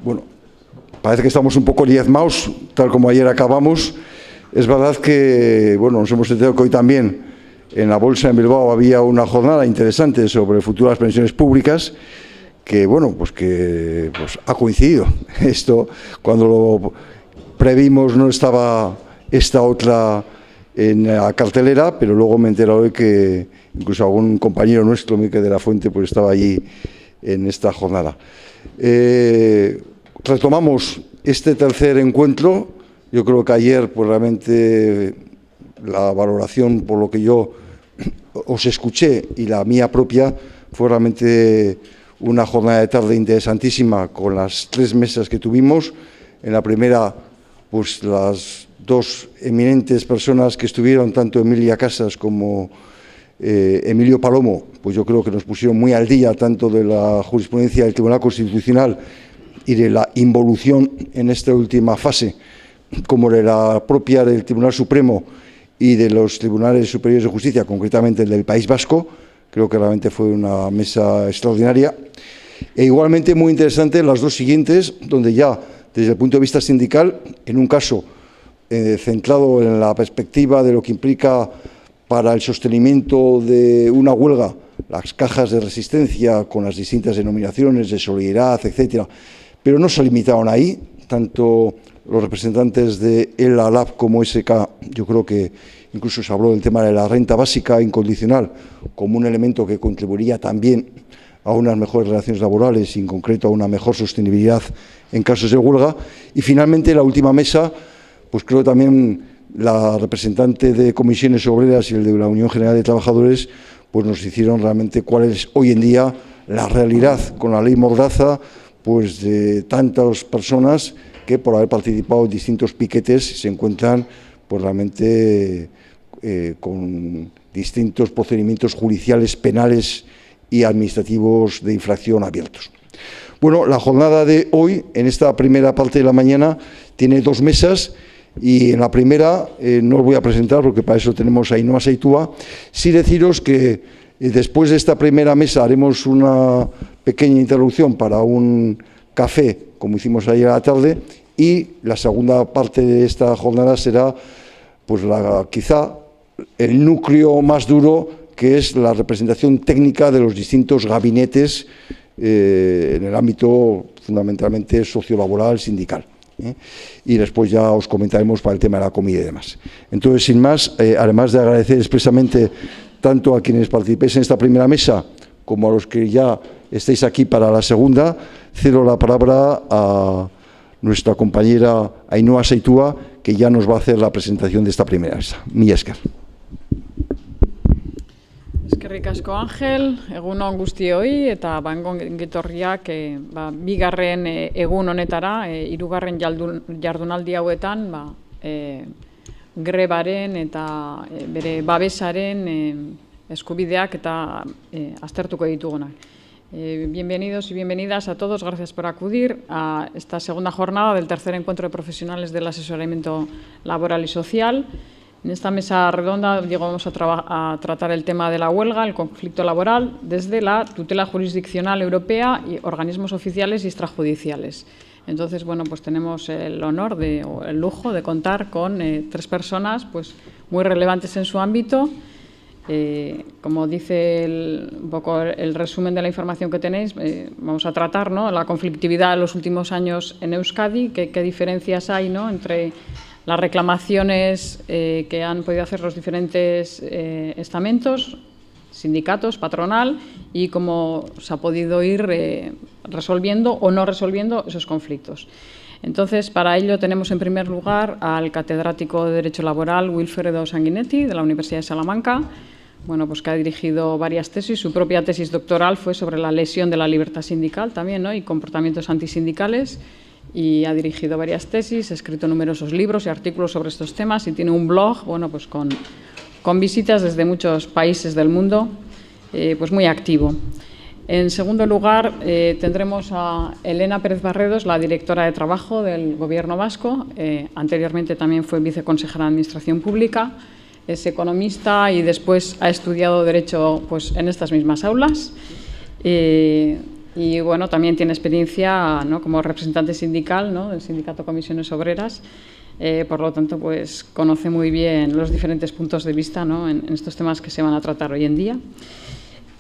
Bueno, parece que estamos un poco diezmados, tal como ayer acabamos. Es verdad que, bueno, nos hemos enterado que hoy también en la Bolsa en Bilbao había una jornada interesante sobre el futuro de las pensiones públicas, que, bueno, pues ha coincidido. Esto, cuando lo previmos, no estaba esta otra en la cartelera, pero luego me he enterado de que incluso algún compañero nuestro, Miquel de la Fuente, pues estaba allí en esta jornada. Retomamos este tercer encuentro. Yo creo que ayer, pues realmente la valoración, por lo que yo os escuché y la mía propia, fue realmente una jornada de tarde interesantísima con las 3 mesas que tuvimos. En la primera, pues las 2 eminentes personas que estuvieron, tanto Emilia Casas como Emilio Palomo, pues yo creo que nos pusieron muy al día tanto de la jurisprudencia del Tribunal Constitucional y de la involución en esta última fase, como de la propia del Tribunal Supremo y de los Tribunales Superiores de Justicia, concretamente el del País Vasco. Creo que realmente fue una mesa extraordinaria. E igualmente muy interesante las 2 siguientes, donde ya desde el punto de vista sindical, en un caso centrado en la perspectiva de lo que implica para el sostenimiento de una huelga, las cajas de resistencia con las distintas denominaciones de solidaridad, etcétera, pero no se limitaron ahí. Tanto los representantes de ELA, LAB como SK, yo creo que incluso se habló del tema de la renta básica incondicional como un elemento que contribuiría también a unas mejores relaciones laborales y en concreto a una mejor sostenibilidad en casos de huelga. Y finalmente, la última mesa, pues creo también la representante de Comisiones Obreras y el de la Unión General de Trabajadores pues nos hicieron realmente cuál es hoy en día la realidad con la ley Mordaza, pues de tantas personas que por haber participado en distintos piquetes se encuentran pues realmente con distintos procedimientos judiciales, penales y administrativos de infracción abiertos. Bueno, la jornada de hoy, en esta primera parte de la mañana, tiene 2 mesas. Y en la primera, no os voy a presentar porque para eso tenemos a Ainhoa Saitua. Sí deciros que después de esta primera mesa haremos una pequeña interrupción para un café, como hicimos ayer a la tarde, y la segunda parte de esta jornada será pues quizá el núcleo más duro, que es la representación técnica de los distintos gabinetes en el ámbito fundamentalmente sociolaboral, sindical. Y después ya os comentaremos para el tema de la comida y demás. Entonces, sin más, además de agradecer expresamente tanto a quienes participéis en esta primera mesa como a los que ya estáis aquí para la segunda, cedo la palabra a nuestra compañera Ainhoa Saitua, que ya nos va a hacer la presentación de esta primera mesa. Mila esker. Eskerrik asko, Ángel, egun on guztioi eta ongitorriak bigarren egun honetara, 3. jardunaldi hauetan grebaren eta bere babesaren eskubideak eta aztertuko ditugunak. Bienvenidos y bienvenidas a todos, gracias por acudir a esta segunda jornada del tercer encuentro de profesionales del asesoramiento laboral y social. En esta mesa redonda, vamos a tratar el tema de la huelga, el conflicto laboral, desde la tutela jurisdiccional europea y organismos oficiales y extrajudiciales. Entonces, bueno, pues tenemos el honor o el lujo de contar con 3 personas pues, muy relevantes en su ámbito. Como dice un poco el resumen de la información que tenéis, vamos a tratar, ¿no?, la conflictividad de los últimos años en Euskadi, qué diferencias hay, ¿no?, entre las reclamaciones que han podido hacer los diferentes estamentos, sindicatos, patronal, y cómo se ha podido ir resolviendo o no resolviendo esos conflictos. Entonces, para ello tenemos en primer lugar al catedrático de Derecho Laboral, Wilfredo Sanguinetti, de la Universidad de Salamanca, bueno, pues que ha dirigido varias tesis. Su propia tesis doctoral fue sobre la lesión de la libertad sindical también, ¿no?, y comportamientos antisindicales. Y ha dirigido varias tesis, ha escrito numerosos libros y artículos sobre estos temas y tiene un blog, bueno, pues con visitas desde muchos países del mundo, pues muy activo. En segundo lugar, tendremos a Elena Pérez Barredos, la directora de Trabajo del Gobierno vasco. Anteriormente también fue viceconsejera de Administración Pública, es economista y después ha estudiado Derecho pues, en estas mismas aulas. Y bueno, también tiene experiencia, ¿no?, como representante sindical, ¿no?, del Sindicato Comisiones Obreras. Por lo tanto, pues conoce muy bien los diferentes puntos de vista, ¿no?, en estos temas que se van a tratar hoy en día.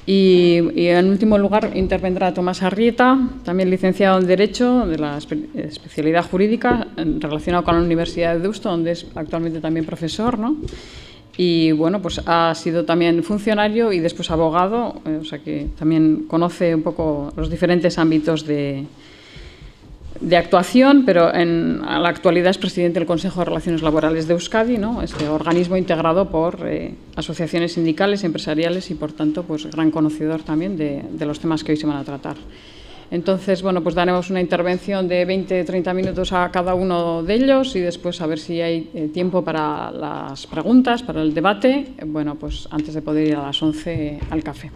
Y en último lugar intervendrá Tomás Arrieta, también licenciado en Derecho de la especialidad jurídica, relacionado con la Universidad de Deusto, donde es actualmente también profesor, ¿no? Y bueno, pues ha sido también funcionario y después abogado, o sea que también conoce un poco los diferentes ámbitos de actuación, pero a la actualidad es presidente del Consejo de Relaciones Laborales de Euskadi, ¿no?, este organismo integrado por asociaciones sindicales, empresariales y, por tanto, pues gran conocedor también de los temas que hoy se van a tratar. Entonces, bueno, pues daremos una intervención de 20-30 minutos a cada uno de ellos y después a ver si hay tiempo para las preguntas, para el debate, bueno, pues antes de poder ir a las 11 al café.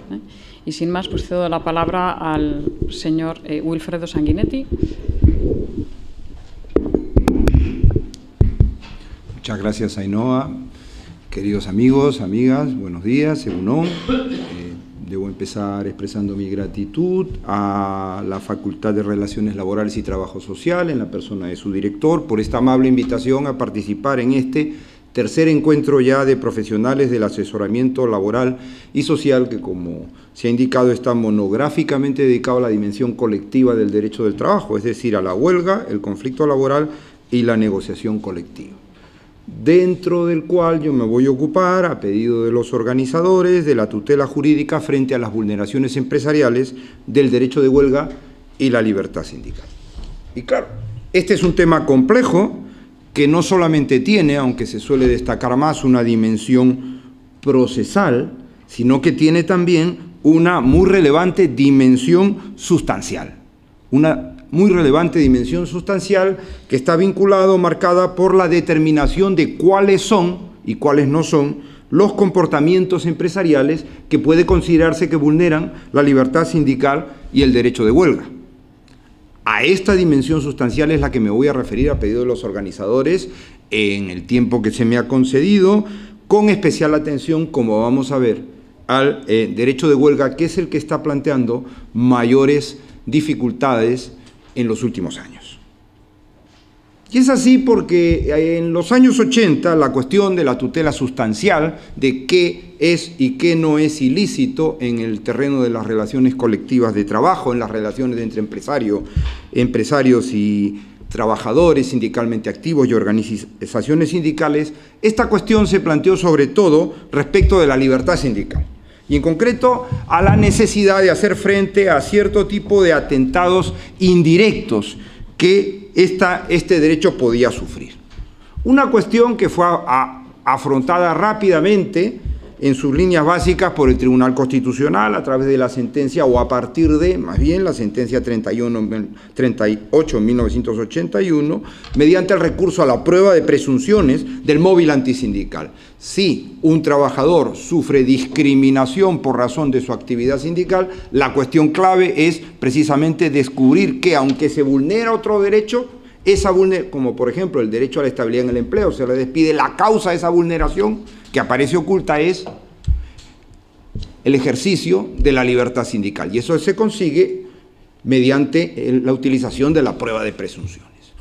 Y sin más, pues cedo la palabra al señor Wilfredo Sanguinetti. Muchas gracias, Ainhoa. Queridos amigos, amigas, buenos días, egunon. Debo empezar expresando mi gratitud a la Facultad de Relaciones Laborales y Trabajo Social, en la persona de su director, por esta amable invitación a participar en este tercer encuentro ya de profesionales del asesoramiento laboral y social, que, como se ha indicado, está monográficamente dedicado a la dimensión colectiva del derecho del trabajo, es decir, a la huelga, el conflicto laboral y la negociación colectiva, dentro del cual yo me voy a ocupar, a pedido de los organizadores, de la tutela jurídica frente a las vulneraciones empresariales del derecho de huelga y la libertad sindical. Y claro, este es un tema complejo que no solamente tiene, aunque se suele destacar más, una dimensión procesal, sino que tiene también una muy relevante dimensión sustancial. Muy relevante dimensión sustancial que está vinculado, marcada por la determinación de cuáles son y cuáles no son los comportamientos empresariales que puede considerarse que vulneran la libertad sindical y el derecho de huelga. A esta dimensión sustancial es la que me voy a referir a pedido de los organizadores en el tiempo que se me ha concedido, con especial atención, como vamos a ver, al derecho de huelga, que es el que está planteando mayores dificultades en los últimos años. Y es así porque en los años 80 la cuestión de la tutela sustancial de qué es y qué no es ilícito en el terreno de las relaciones colectivas de trabajo, en las relaciones entre empresarios y trabajadores sindicalmente activos y organizaciones sindicales, esta cuestión se planteó sobre todo respecto de la libertad sindical. Y en concreto a la necesidad de hacer frente a cierto tipo de atentados indirectos que este derecho podía sufrir. Una cuestión que fue afrontada rápidamente en sus líneas básicas por el Tribunal Constitucional a través de la sentencia, o a partir de, más bien, la sentencia 38 en 1981, mediante el recurso a la prueba de presunciones del móvil antisindical. Si un trabajador sufre discriminación por razón de su actividad sindical, la cuestión clave es precisamente descubrir que, aunque se vulnera otro derecho, como por ejemplo el derecho a la estabilidad en el empleo, se le despide, la causa de esa vulneración que aparece oculta es el ejercicio de la libertad sindical. Y eso se consigue mediante la utilización de la prueba de presunciones.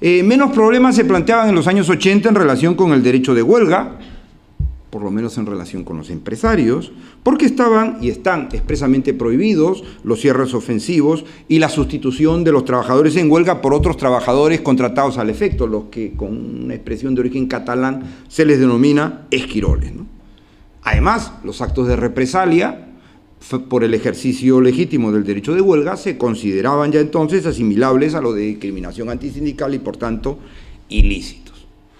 Menos problemas se planteaban en los años 80 en relación con el derecho de huelga, por lo menos en relación con los empresarios, porque estaban y están expresamente prohibidos los cierres ofensivos y la sustitución de los trabajadores en huelga por otros trabajadores contratados al efecto, los que con una expresión de origen catalán se les denomina esquiroles, ¿no? Además, los actos de represalia por el ejercicio legítimo del derecho de huelga se consideraban ya entonces asimilables a lo de discriminación antisindical y, por tanto, ilícitos.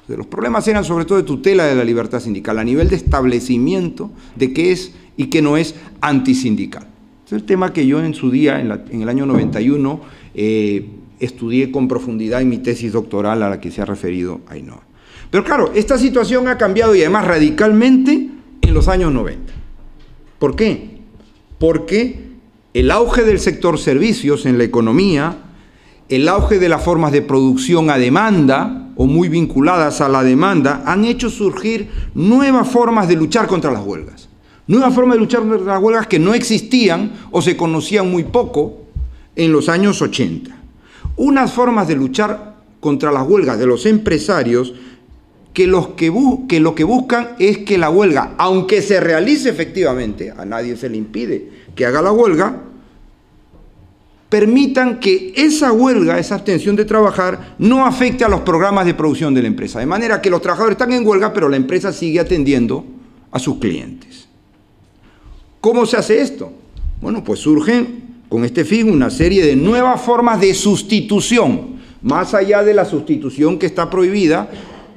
Los problemas eran sobre todo de tutela de la libertad sindical, a nivel de establecimiento de qué es y qué no es antisindical. Es el tema que yo en su día, en el año 91, estudié con profundidad en mi tesis doctoral a la que se ha referido Ainhoa. Pero claro, esta situación ha cambiado y además radicalmente en los años 90. ¿Por qué? Porque el auge del sector servicios en la economía, el auge de las formas de producción a demanda o muy vinculadas a la demanda, han hecho surgir nuevas formas de luchar contra las huelgas, Nuevas formas de luchar contra las huelgas que no existían o se conocían muy poco en los años 80. Unas formas de luchar contra las huelgas de los empresarios que lo que buscan es que la huelga, aunque se realice efectivamente, a nadie se le impide que haga la huelga, permitan que esa huelga, esa abstención de trabajar, no afecte a los programas de producción de la empresa. De manera que los trabajadores están en huelga, pero la empresa sigue atendiendo a sus clientes. ¿Cómo se hace esto? Bueno, pues surgen con este fin una serie de nuevas formas de sustitución, más allá de la sustitución que está prohibida,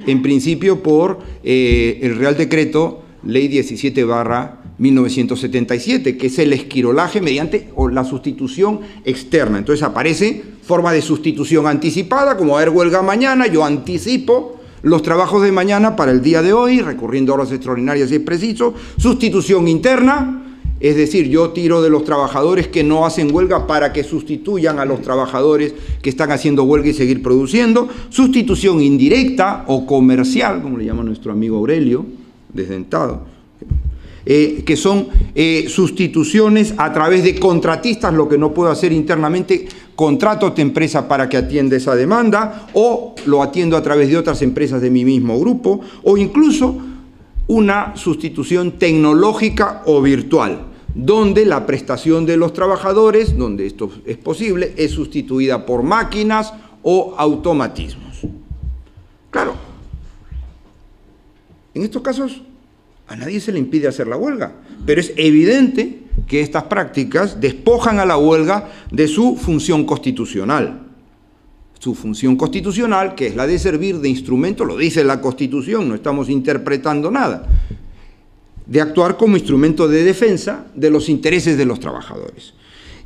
en principio por el Real Decreto Ley 17/1977, que es el esquirolaje mediante o la sustitución externa. Entonces aparece forma de sustitución anticipada, como va a haber huelga mañana, yo anticipo los trabajos de mañana para el día de hoy, recurriendo a horas extraordinarias si es preciso. Sustitución interna, es decir, yo tiro de los trabajadores que no hacen huelga para que sustituyan a los trabajadores que están haciendo huelga y seguir produciendo. Sustitución indirecta o comercial, como le llama nuestro amigo Aurelio, desdentado, que son sustituciones a través de contratistas, lo que no puedo hacer internamente, contrato a otra empresa para que atienda esa demanda, o lo atiendo a través de otras empresas de mi mismo grupo, o incluso una sustitución tecnológica o virtual, donde la prestación de los trabajadores, donde esto es posible, es sustituida por máquinas o automatismos. Claro, en estos casos a nadie se le impide hacer la huelga, pero es evidente que estas prácticas despojan a la huelga de su función constitucional. Su función constitucional, que es la de servir de instrumento, lo dice la Constitución, no estamos interpretando nada, de actuar como instrumento de defensa de los intereses de los trabajadores.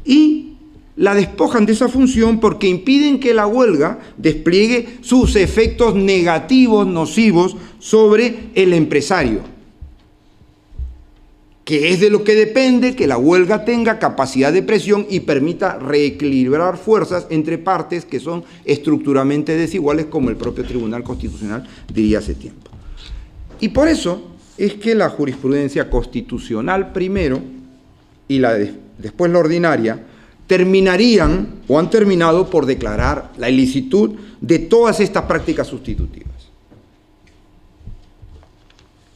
Y la despojan de esa función porque impiden que la huelga despliegue sus efectos negativos, nocivos, sobre el empresario, que es de lo que depende que la huelga tenga capacidad de presión y permita reequilibrar fuerzas entre partes que son estructuralmente desiguales, como el propio Tribunal Constitucional diría hace tiempo. Y por eso es que la jurisprudencia constitucional primero y después la ordinaria terminarían o han terminado por declarar la ilicitud de todas estas prácticas sustitutivas,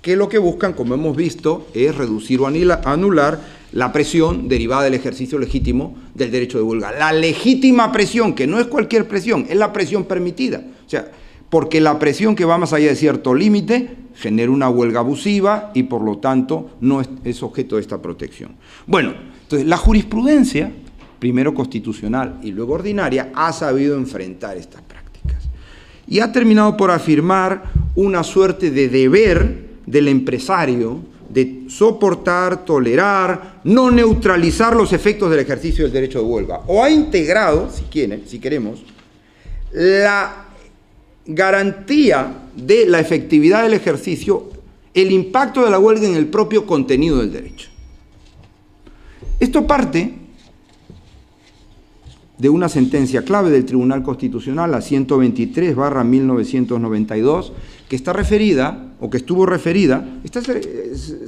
que lo que buscan, como hemos visto, es reducir o anular la presión derivada del ejercicio legítimo del derecho de huelga. La legítima presión, que no es cualquier presión, es la presión permitida. O sea, porque la presión que va más allá de cierto límite genera una huelga abusiva y, por lo tanto, no es objeto de esta protección. Bueno, entonces, la jurisprudencia, primero constitucional y luego ordinaria, ha sabido enfrentar estas prácticas. Y ha terminado por afirmar una suerte de deber del empresario de soportar, tolerar, no neutralizar los efectos del ejercicio del derecho de huelga. O ha integrado, si queremos, la garantía de la efectividad del ejercicio, el impacto de la huelga en el propio contenido del derecho. Esto parte de una sentencia clave del Tribunal Constitucional, la 123/1992, que está referida, o que estuvo referida,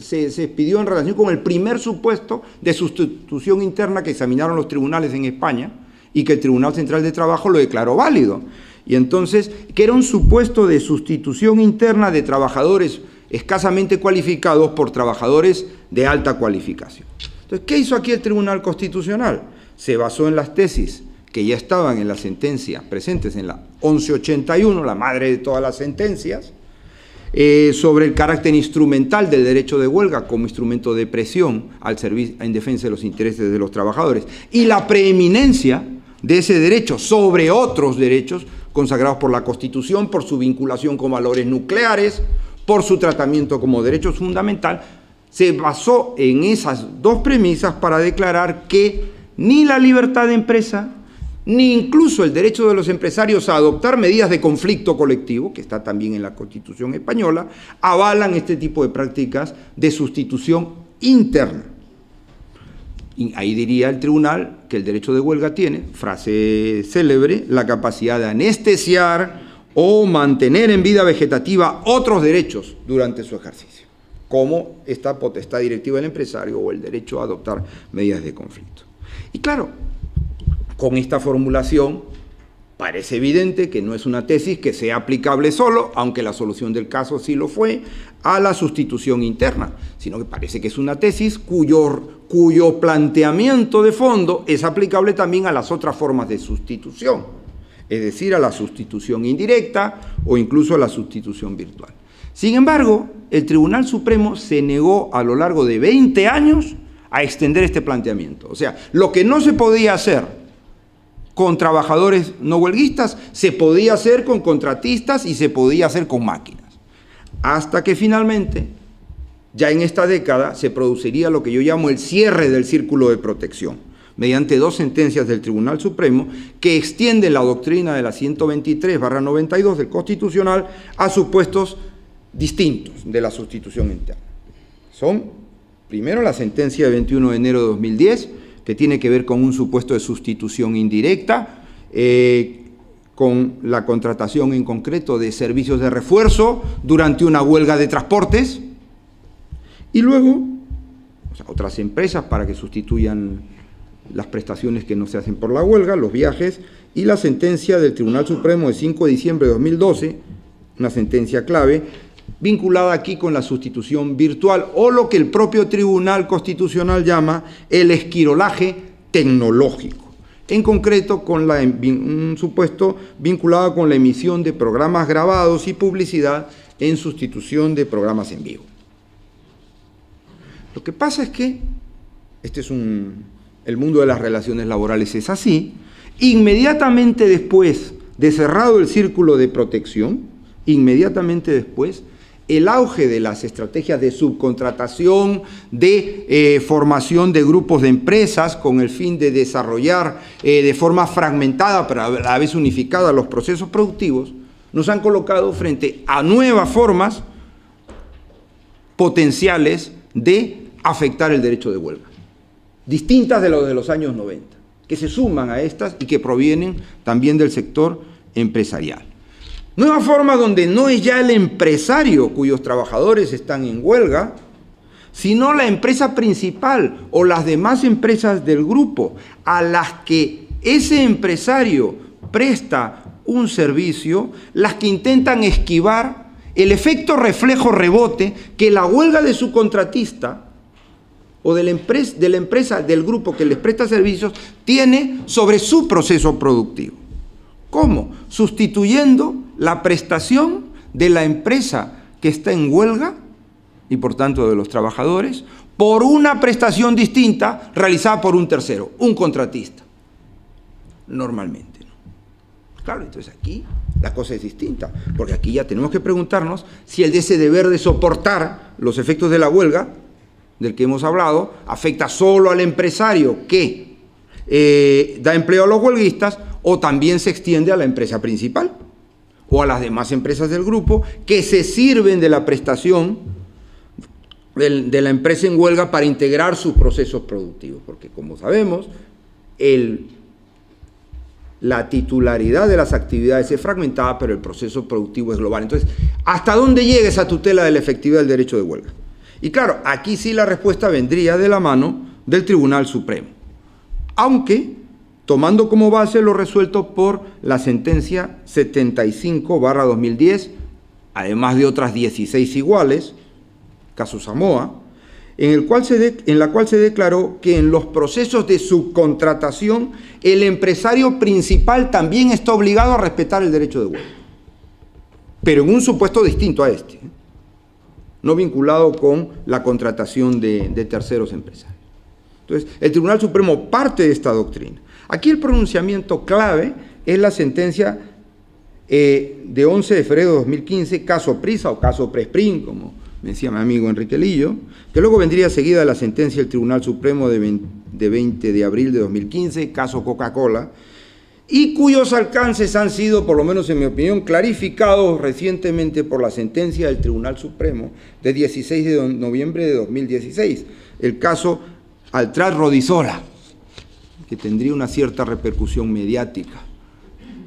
se expidió en relación con el primer supuesto de sustitución interna que examinaron los tribunales en España y que el Tribunal Central de Trabajo lo declaró válido. Y entonces, que era un supuesto de sustitución interna de trabajadores escasamente cualificados por trabajadores de alta cualificación. Entonces, ¿qué hizo aquí el Tribunal Constitucional? Se basó en las tesis que ya estaban en la sentencia, presentes en la 1181, la madre de todas las sentencias, sobre el carácter instrumental del derecho de huelga como instrumento de presión al servicio en defensa de los intereses de los trabajadores y la preeminencia de ese derecho sobre otros derechos consagrados por la Constitución, por su vinculación con valores nucleares, por su tratamiento como derecho fundamental. Se basó en esas dos premisas para declarar que ni la libertad de empresa ni incluso el derecho de los empresarios a adoptar medidas de conflicto colectivo, que está también en la Constitución española, avalan este tipo de prácticas de sustitución interna. Y ahí diría el tribunal que el derecho de huelga tiene, frase célebre, la capacidad de anestesiar o mantener en vida vegetativa otros derechos durante su ejercicio. como esta potestad directiva del empresario o el derecho a adoptar medidas de conflicto. Y claro, con esta formulación parece evidente que no es una tesis que sea aplicable solo, aunque la solución del caso sí lo fue, a la sustitución interna, sino que parece que es una tesis cuyo planteamiento de fondo es aplicable también a las otras formas de sustitución, es decir, a la sustitución indirecta o incluso a la sustitución virtual. Sin embargo, el Tribunal Supremo se negó a lo largo de 20 años a extender este planteamiento. O sea, lo que no se podía hacer con trabajadores no huelguistas, se podía hacer con contratistas y se podía hacer con máquinas. Hasta que finalmente, ya en esta década, se produciría lo que yo llamo el cierre del círculo de protección, mediante 2 sentencias del Tribunal Supremo que extienden la doctrina de la 123/92 del Constitucional a supuestos distintos de la sustitución interna. Son, primero, la sentencia de 21 de enero de 2010, que tiene que ver con un supuesto de sustitución indirecta, con la contratación en concreto de servicios de refuerzo durante una huelga de transportes, y luego, o sea, otras empresas para que sustituyan las prestaciones que no se hacen por la huelga, los viajes, y la sentencia del Tribunal Supremo de 5 de diciembre de 2012, una sentencia clave, vinculada aquí con la sustitución virtual o lo que el propio Tribunal Constitucional llama el esquirolaje tecnológico, en concreto con un supuesto vinculado con la emisión de programas grabados y publicidad en sustitución de programas en vivo. Lo que pasa es que, el mundo de las relaciones laborales es así, inmediatamente después de cerrado el círculo de protección, inmediatamente después, el auge de las estrategias de subcontratación, de formación de grupos de empresas con el fin de desarrollar de forma fragmentada pero a la vez unificada los procesos productivos, nos han colocado frente a nuevas formas potenciales de afectar el derecho de huelga, distintas de los de los años 90, que se suman a estas y que provienen también del sector empresarial. Nueva forma donde no es ya el empresario cuyos trabajadores están en huelga, sino la empresa principal o las demás empresas del grupo a las que ese empresario presta un servicio, las que intentan esquivar el efecto reflejo rebote que la huelga de su contratista o de la empresa del grupo que les presta servicios tiene sobre su proceso productivo. ¿Cómo? Sustituyendo la prestación de la empresa que está en huelga y por tanto de los trabajadores por una prestación distinta realizada por un tercero, un contratista, normalmente, ¿no? Claro, entonces aquí la cosa es distinta, porque aquí ya tenemos que preguntarnos si ese deber de soportar los efectos de la huelga, del que hemos hablado, afecta solo al empresario que da empleo a los huelguistas o también se extiende a la empresa principal o a las demás empresas del grupo que se sirven de la prestación de la empresa en huelga para integrar sus procesos productivos, porque como sabemos, la titularidad de las actividades es fragmentada, pero el proceso productivo es global. Entonces, ¿hasta dónde llega esa tutela de la efectividad del derecho de huelga? Y claro, aquí sí la respuesta vendría de la mano del Tribunal Supremo, aunque tomando como base lo resuelto por la sentencia 75/2010, además de otras 16 iguales, caso Samoa, en la cual se declaró que en los procesos de subcontratación el empresario principal también está obligado a respetar el derecho de huelga, pero en un supuesto distinto a este, no vinculado con la contratación de terceros empresarios. Entonces, el Tribunal Supremo parte de esta doctrina. Aquí el pronunciamiento clave es la sentencia de 11 de febrero de 2015, caso Prisa o caso Prespring, como me decía mi amigo Enrique Lillo, que luego vendría seguida la sentencia del Tribunal Supremo de 20 de abril de 2015, caso Coca-Cola, y cuyos alcances han sido, por lo menos en mi opinión, clarificados recientemente por la sentencia del Tribunal Supremo de 16 de noviembre de 2016, el caso Altrat-Rodisola, que tendría una cierta repercusión mediática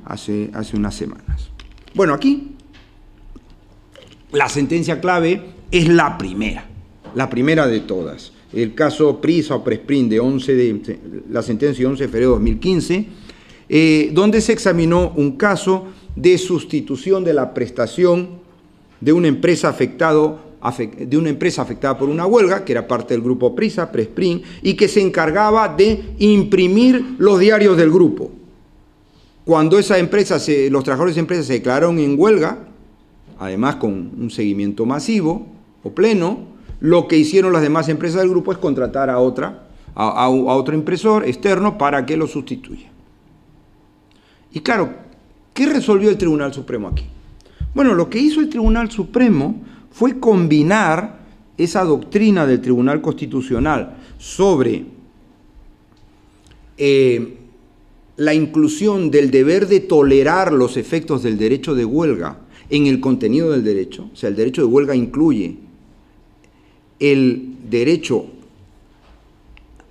hace unas semanas. Bueno, aquí la sentencia clave es la primera. la primera de todas, el caso Prisa o Presprin de la sentencia 11 de febrero de 2015, donde se examinó un caso de sustitución de la prestación de una empresa afectada por una huelga, que era parte del grupo Prisa, Presprin, y que se encargaba de imprimir los diarios del grupo. Cuando esa empresa, los trabajadores de esa empresa se declararon en huelga, además con un seguimiento masivo o pleno, lo que hicieron las demás empresas del grupo es contratar a otro impresor externo para que lo sustituya. Y claro, ¿qué resolvió el Tribunal Supremo aquí? Bueno, lo que hizo el Tribunal Supremo fue combinar esa doctrina del Tribunal Constitucional sobre la inclusión del deber de tolerar los efectos del derecho de huelga en el contenido del derecho. O sea, el derecho de huelga incluye el derecho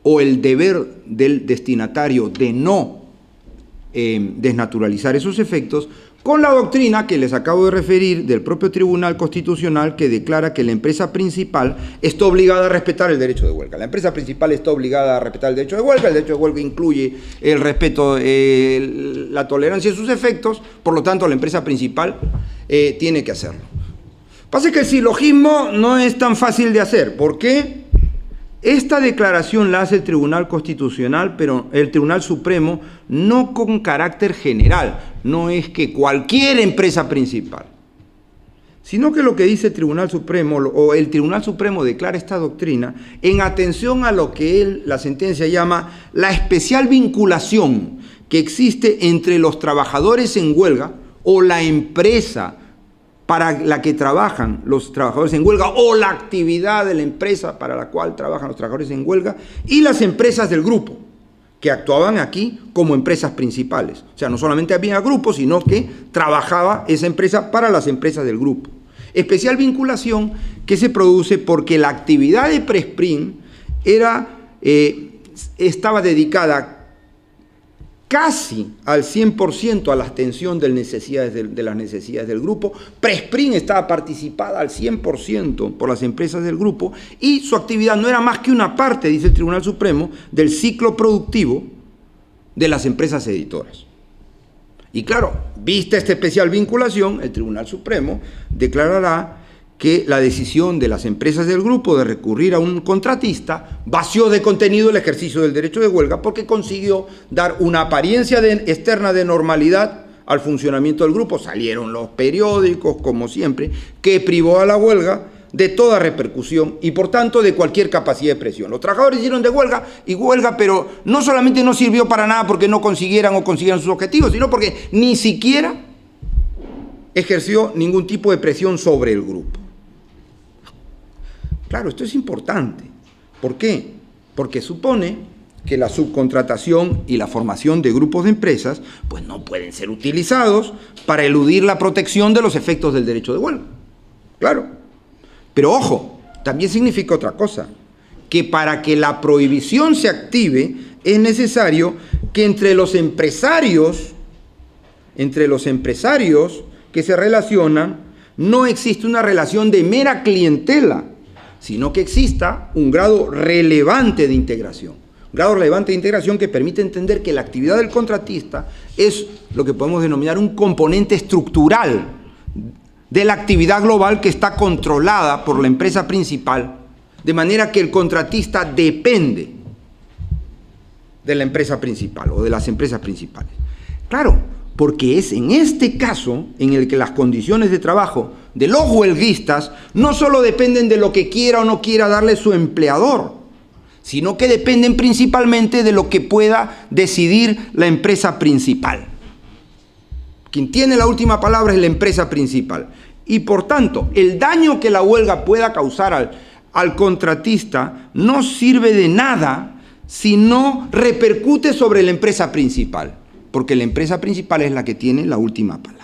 o el deber del destinatario de no desnaturalizar esos efectos, con la doctrina que les acabo de referir del propio Tribunal Constitucional, que declara que la empresa principal está obligada a respetar el derecho de huelga. La empresa principal está obligada a respetar el derecho de huelga incluye el respeto, la tolerancia de sus efectos, por lo tanto la empresa principal tiene que hacerlo. Pasa que el silogismo no es tan fácil de hacer. ¿Por qué? Esta declaración la hace el Tribunal Constitucional, pero el Tribunal Supremo no con carácter general, no es que cualquier empresa principal, sino que lo que dice el Tribunal Supremo, o el Tribunal Supremo declara esta doctrina en atención a lo que la sentencia llama la especial vinculación que existe entre los trabajadores en huelga o la empresa para la que trabajan los trabajadores en huelga o la actividad de la empresa para la cual trabajan los trabajadores en huelga y las empresas del grupo, que actuaban aquí como empresas principales. O sea, no solamente había grupos, sino que trabajaba esa empresa para las empresas del grupo. Especial vinculación que se produce porque la actividad de Presprin estaba dedicada casi al 100% a la atención de las necesidades del grupo. Presprin estaba participada al 100% por las empresas del grupo y su actividad no era más que una parte, dice el Tribunal Supremo, del ciclo productivo de las empresas editoras. Y claro, vista esta especial vinculación, el Tribunal Supremo declarará que la decisión de las empresas del grupo de recurrir a un contratista vació de contenido el ejercicio del derecho de huelga porque consiguió dar una apariencia externa de normalidad al funcionamiento del grupo. Salieron los periódicos, como siempre, que privó a la huelga de toda repercusión y, por tanto, de cualquier capacidad de presión. Los trabajadores hicieron de huelga, pero no solamente no sirvió para nada porque no consiguieran sus objetivos, sino porque ni siquiera ejerció ningún tipo de presión sobre el grupo. Claro, esto es importante. ¿Por qué? Porque supone que la subcontratación y la formación de grupos de empresas pues no pueden ser utilizados para eludir la protección de los efectos del derecho de huelga. Claro. Pero ojo, también significa otra cosa, que para que la prohibición se active es necesario que entre los empresarios que se relacionan no existe una relación de mera clientela, sino que exista un grado relevante de integración. Un grado relevante de integración que permite entender que la actividad del contratista es lo que podemos denominar un componente estructural de la actividad global que está controlada por la empresa principal, de manera que el contratista depende de la empresa principal o de las empresas principales. Claro, porque es en este caso en el que las condiciones de trabajo de los huelguistas no solo dependen de lo que quiera o no quiera darle su empleador, sino que dependen principalmente de lo que pueda decidir la empresa principal. Quien tiene la última palabra es la empresa principal. Y por tanto, el daño que la huelga pueda causar al contratista no sirve de nada si no repercute sobre la empresa principal, porque la empresa principal es la que tiene la última palabra.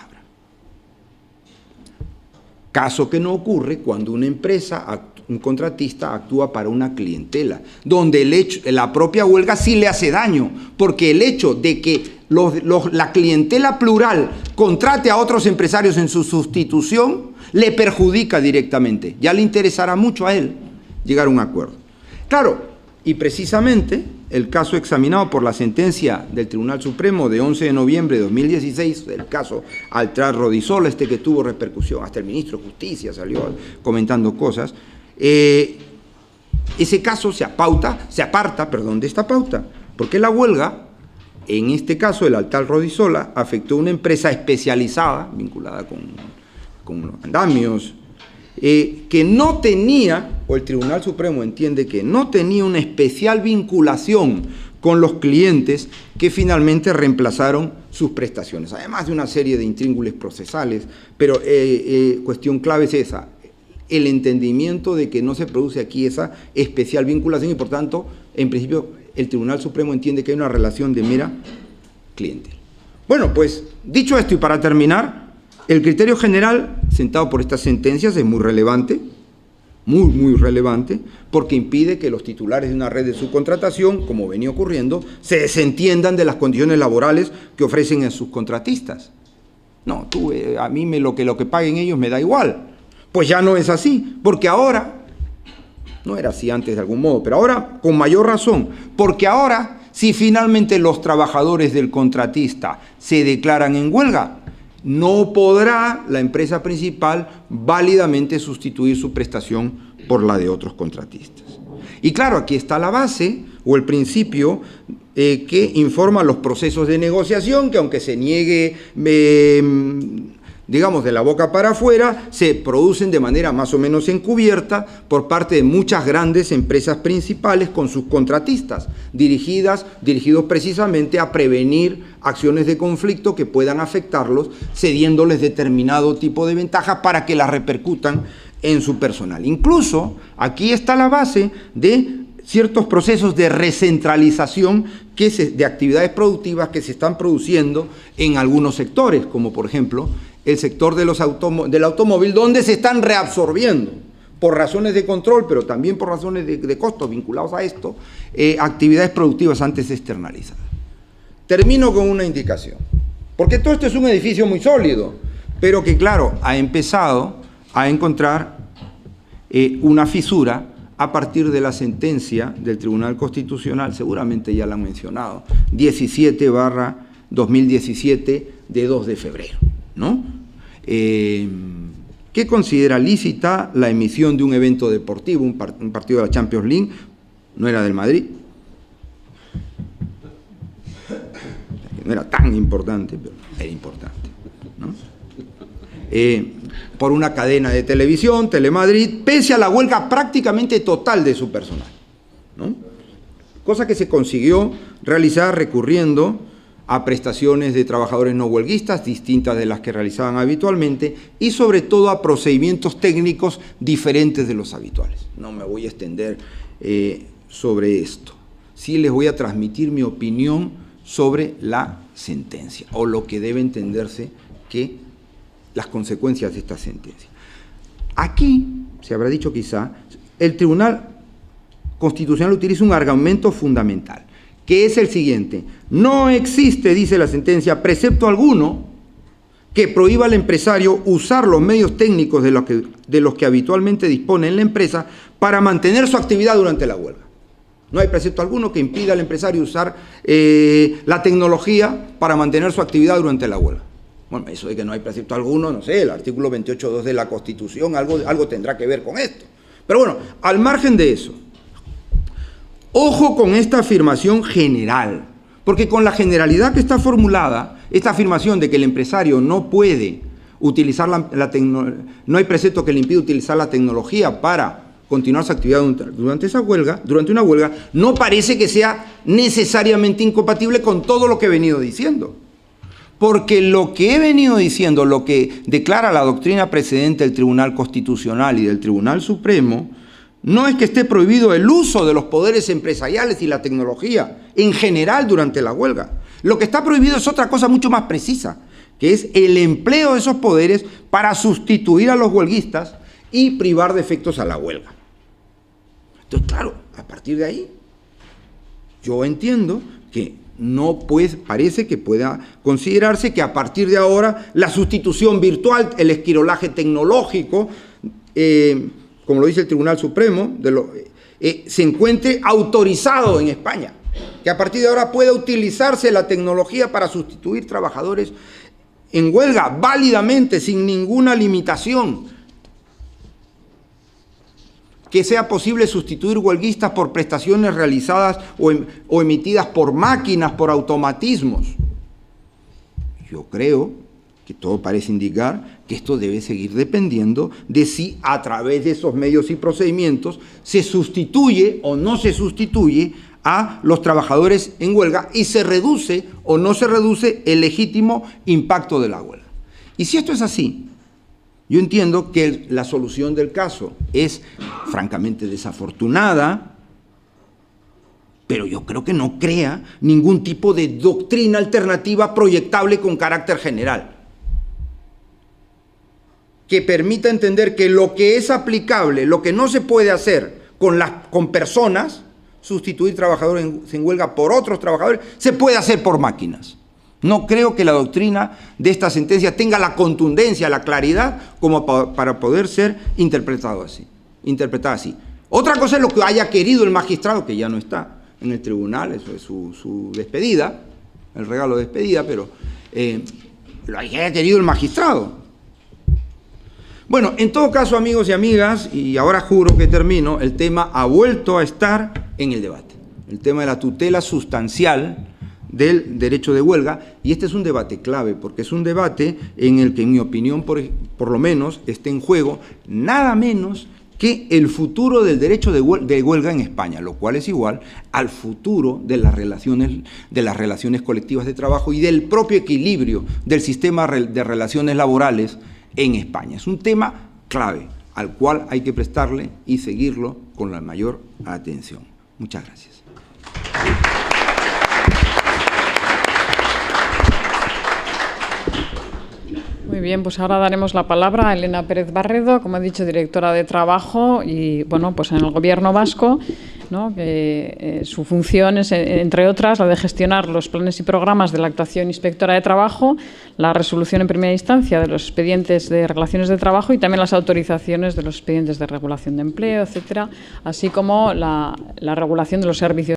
Caso que no ocurre cuando una empresa, un contratista actúa para una clientela, donde la propia huelga sí le hace daño, porque el hecho de que la clientela plural contrate a otros empresarios en su sustitución le perjudica directamente. Ya le interesará mucho a él, llegar a un acuerdo. Claro, y precisamente el caso examinado por la sentencia del Tribunal Supremo de 11 de noviembre de 2016, el caso Altrar Rodisola, que tuvo repercusión, hasta el ministro de Justicia salió comentando cosas, ese caso se aparta de esta pauta, porque la huelga, en este caso el Altrar Rodisola, afectó a una empresa especializada, vinculada con los andamios, que no tenía, o el Tribunal Supremo entiende que no tenía una especial vinculación con los clientes que finalmente reemplazaron sus prestaciones, además de una serie de intríngulis procesales, pero cuestión clave es esa, el entendimiento de que no se produce aquí esa especial vinculación y por tanto, en principio, el Tribunal Supremo entiende que hay una relación de mera clientela. Bueno, pues, dicho esto y para terminar, el criterio general, sentado por estas sentencias, es muy relevante, muy relevante, porque impide que los titulares de una red de subcontratación, como venía ocurriendo, se desentiendan de las condiciones laborales que ofrecen a sus contratistas. No, a mí lo que paguen ellos me da igual. Pues ya no es así, porque ahora, no era así antes de algún modo, pero ahora con mayor razón, porque ahora, si finalmente los trabajadores del contratista se declaran en huelga, no podrá la empresa principal válidamente sustituir su prestación por la de otros contratistas. Y claro, aquí está la base o el principio que informa los procesos de negociación, que aunque se niegue, digamos, de la boca para afuera, se producen de manera más o menos encubierta por parte de muchas grandes empresas principales con sus contratistas, dirigidos precisamente a prevenir acciones de conflicto que puedan afectarlos, cediéndoles determinado tipo de ventajas para que las repercutan en su personal. Incluso aquí está la base de ciertos procesos de recentralización de actividades productivas que se están produciendo en algunos sectores, como por ejemplo el sector del automóvil, donde se están reabsorbiendo, por razones de control, pero también por razones de costos vinculados a esto, actividades productivas antes externalizadas. Termino con una indicación, porque todo esto es un edificio muy sólido, pero que, claro, ha empezado a encontrar una fisura a partir de la sentencia del Tribunal Constitucional, seguramente ya la han mencionado, 17/2017 de 2 de febrero, ¿no? Que considera lícita la emisión de un evento deportivo, un partido de la Champions League, no era del Madrid, no era tan importante, pero era importante, ¿no? Por una cadena de televisión, Telemadrid, pese a la huelga prácticamente total de su personal, ¿no? Cosa que se consiguió realizar recurriendo a prestaciones de trabajadores no huelguistas, distintas de las que realizaban habitualmente, y sobre todo a procedimientos técnicos diferentes de los habituales. No me voy a extender sobre esto. Sí les voy a transmitir mi opinión sobre la sentencia, o lo que debe entenderse que las consecuencias de esta sentencia. Aquí, se habrá dicho quizá, el Tribunal Constitucional utiliza un argumento fundamental, que es el siguiente: no existe, dice la sentencia, precepto alguno que prohíba al empresario usar los medios técnicos de los que habitualmente dispone en la empresa para mantener su actividad durante la huelga. No hay precepto alguno que impida al empresario usar la tecnología para mantener su actividad durante la huelga. Bueno, eso de que no hay precepto alguno, no sé, el artículo 28.2 de la Constitución algo tendrá que ver con esto. Pero bueno, al margen de eso, ojo con esta afirmación general, porque con la generalidad que está formulada, esta afirmación de que el empresario no puede utilizar no hay precepto que le impida utilizar la tecnología para continuar su actividad durante una huelga, no parece que sea necesariamente incompatible con todo lo que he venido diciendo. Porque lo que he venido diciendo, lo que declara la doctrina precedente del Tribunal Constitucional y del Tribunal Supremo, no es que esté prohibido el uso de los poderes empresariales y la tecnología en general durante la huelga. Lo que está prohibido es otra cosa mucho más precisa, que es el empleo de esos poderes para sustituir a los huelguistas y privar de efectos a la huelga. Entonces, claro, a partir de ahí, yo entiendo que no parece que pueda considerarse que a partir de ahora la sustitución virtual, el esquirolaje tecnológico, como lo dice el Tribunal Supremo, se encuentre autorizado en España, que a partir de ahora pueda utilizarse la tecnología para sustituir trabajadores en huelga válidamente, sin ninguna limitación, que sea posible sustituir huelguistas por prestaciones realizadas o emitidas por máquinas, por automatismos. Yo creo que todo parece indicar que esto debe seguir dependiendo de si a través de esos medios y procedimientos se sustituye o no se sustituye a los trabajadores en huelga y se reduce o no se reduce el legítimo impacto de la huelga. Y si esto es así, yo entiendo que la solución del caso es francamente desafortunada, pero yo creo que no crea ningún tipo de doctrina alternativa proyectable con carácter general, que permita entender que lo que es aplicable, lo que no se puede hacer con personas, sustituir trabajadores en huelga por otros trabajadores, se puede hacer por máquinas. No creo que la doctrina de esta sentencia tenga la contundencia, la claridad, como para poder ser interpretada así. Otra cosa es lo que haya querido el magistrado, que ya no está en el tribunal, eso es su despedida, el regalo de despedida, pero lo haya querido el magistrado. Bueno, en todo caso, amigos y amigas, y ahora juro que termino, el tema ha vuelto a estar en el debate. El tema de la tutela sustancial del derecho de huelga, y este es un debate clave, porque es un debate en el que, en mi opinión, por lo menos, está en juego nada menos que el futuro del derecho de huelga en España, lo cual es igual al futuro de las relaciones colectivas de trabajo y del propio equilibrio del sistema de relaciones laborales en España. Es un tema clave al cual hay que prestarle y seguirlo con la mayor atención. Muchas gracias. Muy bien, pues ahora daremos la palabra a Elena Pérez Barredo, como he dicho, directora de Trabajo y, bueno, pues en el Gobierno vasco, ¿no? Que su función es, entre otras, la de gestionar los planes y programas de la actuación inspectora de trabajo, la resolución en primera instancia de los expedientes de relaciones de trabajo y también las autorizaciones de los expedientes de regulación de empleo, etcétera, así como la regulación de los servicios